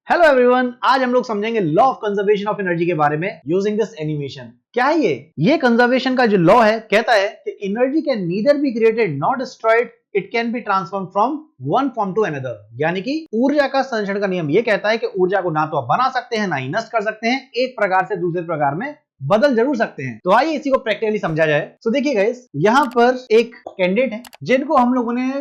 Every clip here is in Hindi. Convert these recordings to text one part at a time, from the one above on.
हेलो एवरीवन, आज हम लोग समझेंगे law of conservation of energy के बारे में यूजिंग दिस एनिमेशन। क्या है ये कंजर्वेशन का जो लॉ है कहता है कि energy can neither be created not destroyed, it can be transform from one form to another. यानी कि ऊर्जा का संरक्षण का नियम ये कहता है कि ऊर्जा को ना तो आप बना सकते हैं ना ही नष्ट कर सकते हैं, एक प्रकार से दूसरे प्रकार में बदल जरूर सकते हैं। तो आइए इसी को प्रैक्टिकली समझा जाए। तो देखिए गाइस, यहाँ पर एक कैंडिडेट है जिनको हम लोगों ने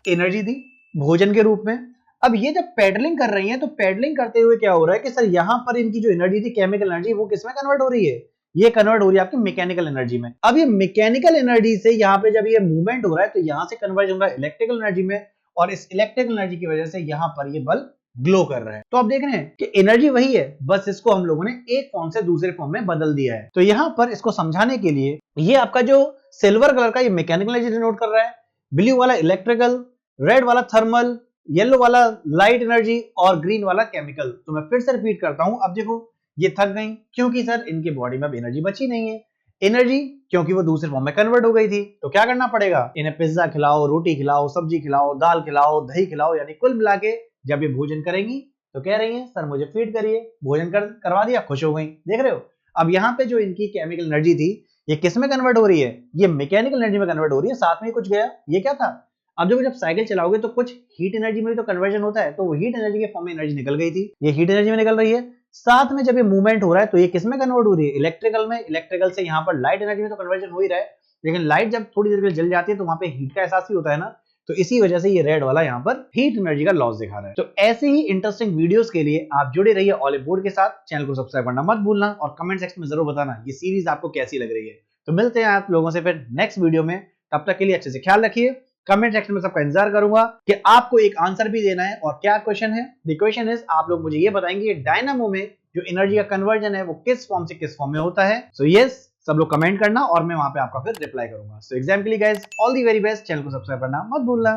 एनर्जी दी भोजन के रूप में। अब ये जब पेडलिंग कर रही हैं तो पेडलिंग करते हुए क्या हो रहा है कि सर यहाँ पर इनकी जो एनर्जी थी केमिकल एनर्जी, वो किसमें कन्वर्ट हो रही है? ये कन्वर्ट हो रही है आपकी मैकेनिकल एनर्जी में। अब ये मैकेनिकल एनर्जी से यहाँ पे जब ये मूवमेंट हो रहा है तो यहाँ से कन्वर्ट हो रहा है इलेक्ट्रिकल एनर्जी में, और इस इलेक्ट्रिकल एनर्जी की वजह से यहाँ पर ये बल्ब ग्लो कर रहा है। तो आप देख रहे हैं कि एनर्जी वही है, बस इसको हम लोगों ने एक फॉर्म से दूसरे फॉर्म में बदल दिया है। तो यहाँ पर इसको समझाने के लिए ये आपका जो सिल्वर कलर का ये मैकेनिकल एनर्जी डिनोट कर रहा है, ब्लू वाला इलेक्ट्रिकल, रेड वाला थर्मल, येलो वाला लाइट एनर्जी और ग्रीन वाला केमिकल। तो मैं फिर से रिपीट करता हूं। अब देखो ये थक गई क्योंकि सर इनके बॉडी में अब एनर्जी बची नहीं है। एनर्जी क्योंकि वो दूसरे फॉर्म में कन्वर्ट हो गई थी। तो क्या करना पड़ेगा? इन्हें पिज्जा खिलाओ, रोटी खिलाओ, सब्जी खिलाओ, दाल खिलाओ, दही खिलाओ, यानी कुल मिला के जब ये भोजन करेंगी तो कह रही है सर मुझे फीड करिए। भोजन करवा दिया, खुश हो गई। देख रहे हो अब यहाँ पे जो इनकी केमिकल एनर्जी थी ये किस में कन्वर्ट हो रही है? ये मैकेनिकल एनर्जी में कन्वर्ट हो रही है। साथ में कुछ गया, ये क्या था? अब जब साइकिल चलाओगे तो कुछ हीट एनर्जी में भी तो कन्वर्जन होता है, तो वो हीट एनर्जी के फॉर्म में एनर्जी निकल गई थी, ये हीट एनर्जी में निकल रही है। साथ में जब ये मूवमेंट हो रहा है तो ये किस में कन्वर्ट हो रही है? इलेक्ट्रिकल में। इलेक्ट्रिकल से यहाँ पर लाइट एनर्जी में तो कन्वर्जन हो ही रहा है, लेकिन लाइट जब थोड़ी देर के लिए जल जाती है तो वहां पे हीट का एहसास ही होता है ना। तो इसी वजह से ये रेड वाला यहाँ पर हीट एनर्जी का लॉस दिखा रहा है। तो ऐसे ही इंटरेस्टिंग वीडियोस के लिए आप जुड़े रहिए ऑलिव बोर्ड के साथ। चैनल को सब्सक्राइब करना मत भूलना और कमेंट सेक्शन में जरूर बताना ये सीरीज आपको कैसी लग रही है। तो मिलते हैं आप लोगों से फिर नेक्स्ट वीडियो में। तब तक के लिए अच्छे से ख्याल रखिए। कमेंट सेक्शन में सबका इंतजार करूंगा कि आपको एक आंसर भी देना है। और क्या क्वेश्चन है? द क्वेश्चन इज, आप लोग मुझे ये बताएंगे डायनामो में जो एनर्जी का कन्वर्जन है वो किस फॉर्म से किस फॉर्म में होता है। सो यस, सब लोग कमेंट करना और मैं वहां पे आपका फिर रिप्लाई करूंगा। सो एग्जाम के लिए guys all the very best. Channel को सब्सक्राइब करना मत भूलना।